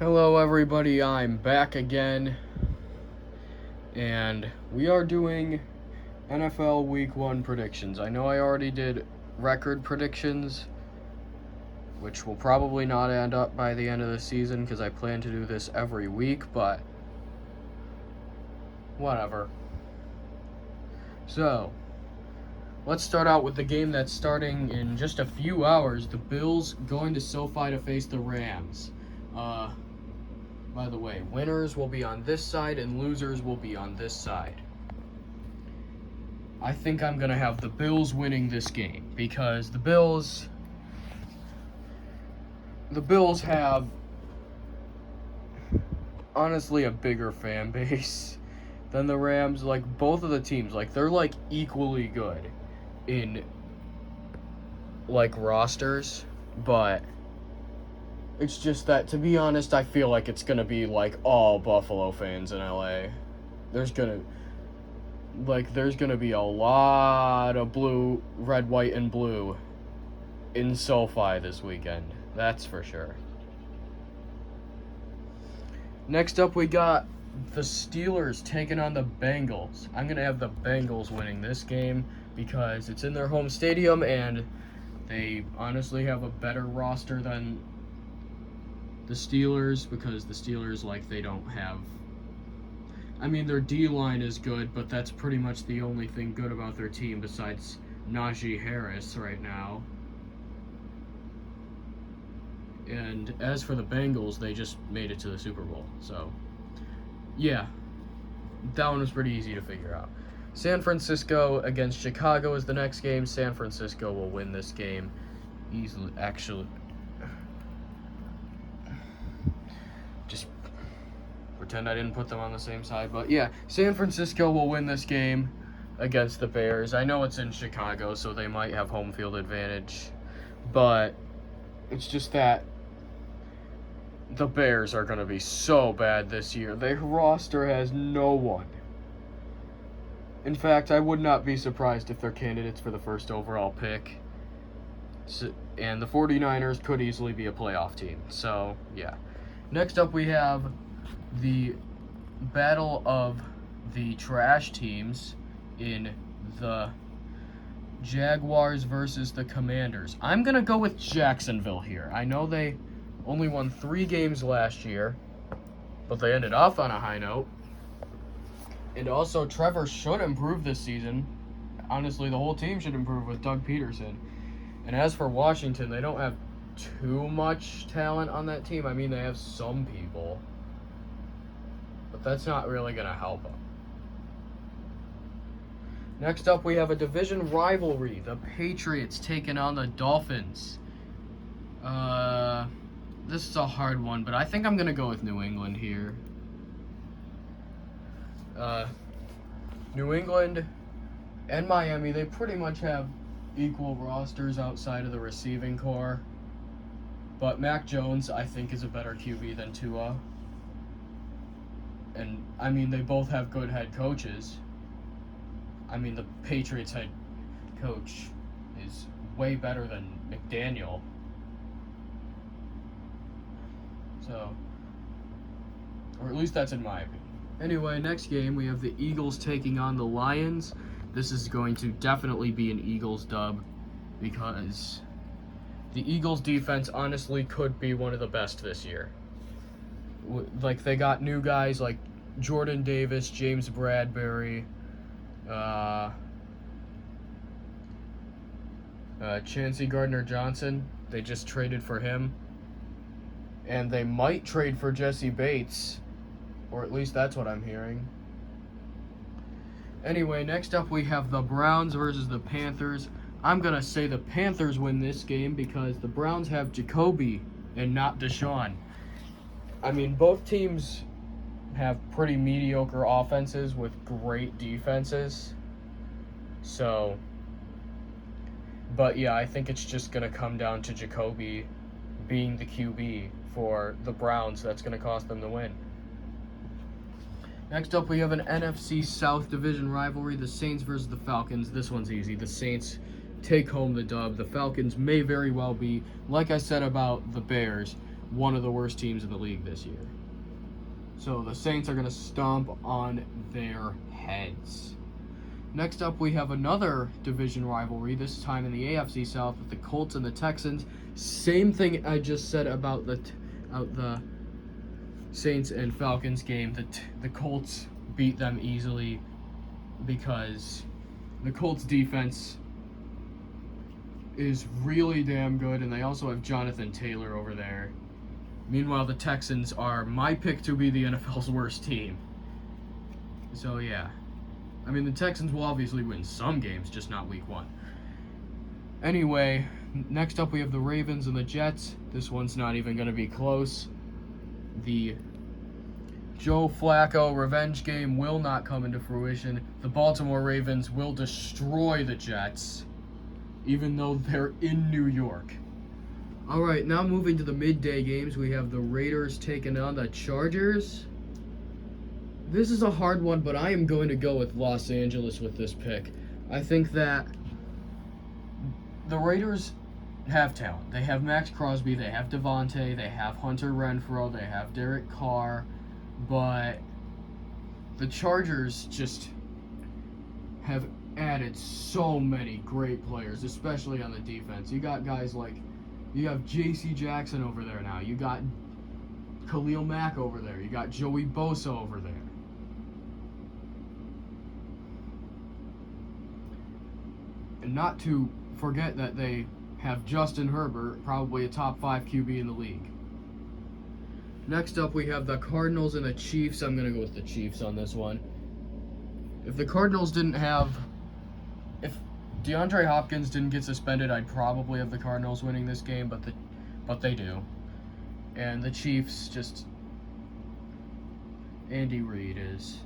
Hello everybody, I'm back again, and we are doing NFL Week 1 predictions. I know I already did record predictions, which will probably not end up by the end of the season because I plan to do this every week, but whatever. So, let's start out with the game that's starting in just a few hours. The Bills going to SoFi to face the Rams. By the way, winners will be on this side and losers will be on this side. I think I'm going to have the Bills winning this game because the Bills have honestly a bigger fan base than the Rams. Like, both of the teams, like, they're like equally good in like rosters, but it's just that, to be honest, I feel like it's going to be, like, all Buffalo fans in LA. There's going to be a lot of blue, red, white, and blue in SoFi this weekend. That's for sure. Next up, we got the Steelers taking on the Bengals. I'm going to have the Bengals winning this game because it's in their home stadium, and they honestly have a better roster than the Steelers, because the Steelers, like, they don't have... I mean, their D-line is good, but that's pretty much the only thing good about their team besides Najee Harris right now. And as for the Bengals, they just made it to the Super Bowl. So, yeah, that one was pretty easy to figure out. San Francisco against Chicago is the next game. San Francisco will win this game easily, actually. Just pretend I didn't put them on the same side. But yeah, San Francisco will win this game against the Bears. I know it's in Chicago, so they might have home field advantage. But it's just that the Bears are going to be so bad this year. Their roster has no one. In fact, I would not be surprised if they're candidates for the first overall pick. And the 49ers could easily be a playoff team. So, yeah. Next up, we have the battle of the trash teams in the Jaguars versus the Commanders. I'm going to go with Jacksonville here. I know they only won 3 games last year, but they ended off on a high note. And also, Trevor should improve this season. Honestly, the whole team should improve with Doug Peterson. And as for Washington, they don't have too much talent on that team. I mean, they have some people, but that's not really going to help them. Next up, we have a division rivalry. The Patriots taking on the Dolphins. This is a hard one, but I think I'm going to go with New England here. New England and Miami, they pretty much have equal rosters outside of the receiving core. But Mac Jones, I think, is a better QB than Tua. And, I mean, they both have good head coaches. I mean, the Patriots head coach is way better than McDaniel. So, or at least that's in my opinion. Anyway, next game, we have the Eagles taking on the Lions. This is going to definitely be an Eagles dub because the Eagles defense honestly could be one of the best this year. Like, they got new guys like Jordan Davis, James Bradbury, Chauncey Gardner-Johnson. They just traded for him. And they might trade for Jesse Bates, or at least that's what I'm hearing. Anyway, next up we have the Browns versus the Panthers. I'm going to say the Panthers win this game because the Browns have Jacoby and not Deshaun. I mean, both teams have pretty mediocre offenses with great defenses. So, but yeah, I think it's just going to come down to Jacoby being the QB for the Browns. That's going to cost them the win. Next up, we have an NFC South Division rivalry, the Saints versus the Falcons. This one's easy. The Saints take home the dub. The Falcons may very well be, like I said about the Bears, one of the worst teams in the league this year. So the Saints are going to stomp on their heads. Next up, we have another division rivalry, this time in the AFC South with the Colts and the Texans. Same thing I just said about the Saints and Falcons game. The Colts beat them easily because the Colts defense is really damn good, and they also have Jonathan Taylor over there. Meanwhile, the Texans are my pick to be the NFL's worst team. So yeah. I mean, the Texans will obviously win some games, just not week 1. Anyway, next up we have the Ravens and the Jets. This one's not even going to be close. The Joe Flacco revenge game will not come into fruition. The Baltimore Ravens will destroy the Jets, even though they're in New York. All right, now moving to the midday games, we have the Raiders taking on the Chargers. This is a hard one, but I am going to go with Los Angeles with this pick. I think that the Raiders have talent. They have Max Crosby, they have Devontae, they have Hunter Renfrow, they have Derek Carr, but the Chargers just have added so many great players, especially on the defense. You got guys like, you have J.C. Jackson over there now. You got Khalil Mack over there. You got Joey Bosa over there. And not to forget that they have Justin Herbert, probably a top 5 QB in the league. Next up, we have the Cardinals and the Chiefs. I'm going to go with the Chiefs on this one. If the Cardinals didn't have... If DeAndre Hopkins didn't get suspended, I'd probably have the Cardinals winning this game, but they do. And the Chiefs just... Andy Reid is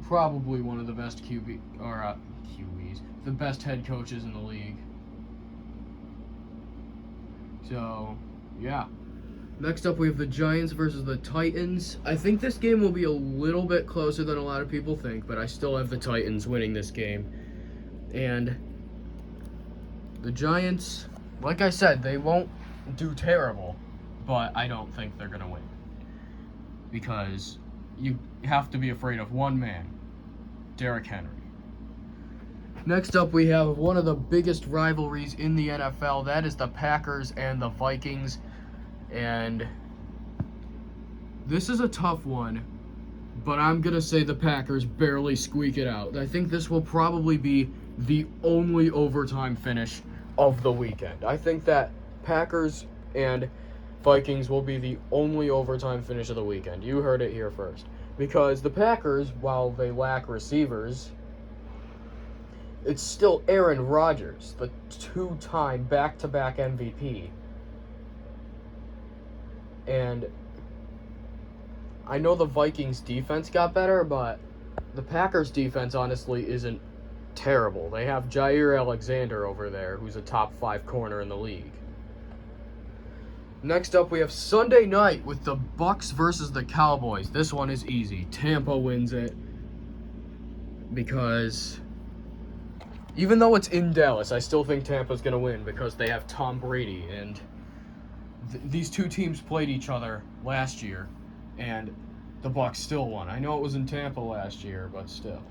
probably one of the best QBs, the best head coaches in the league. So, yeah. Next up, we have the Giants versus the Titans. I think this game will be a little bit closer than a lot of people think, but I still have the Titans winning this game. And the Giants, like I said, they won't do terrible, but I don't think they're going to win. Because you have to be afraid of one man, Derrick Henry. Next up, we have one of the biggest rivalries in the NFL. That is the Packers and the Vikings. And this is a tough one, but I'm going to say the Packers barely squeak it out. I think this will probably be the only overtime finish of the weekend. I think that Packers and Vikings will be the only overtime finish of the weekend. You heard it here first. Because the Packers, while they lack receivers, it's still Aaron Rodgers, the 2-time back-to-back MVP. And I know the Vikings defense got better, but the Packers defense honestly isn't terrible. They have Jair Alexander over there, who's a top 5 corner in the league. Next up, we have Sunday night with the Bucs versus the Cowboys. This one is easy. Tampa wins it because even though it's in Dallas, I still think Tampa's going to win because they have Tom Brady, and these two teams played each other last year, and the Bucs still won. I know it was in Tampa last year, but still.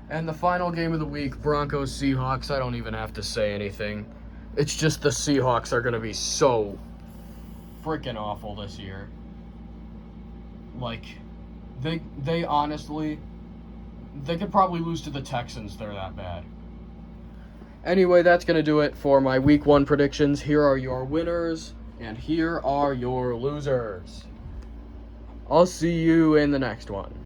And the final game of the week, Broncos Seahawks. I don't even have to say anything. It's just the Seahawks are going to be so freaking awful this year. Like, they honestly, they could probably lose to the Texans. They're that bad. Anyway, that's going to do it for my Week 1 predictions. Here are your winners, and here are your losers. I'll see you in the next one.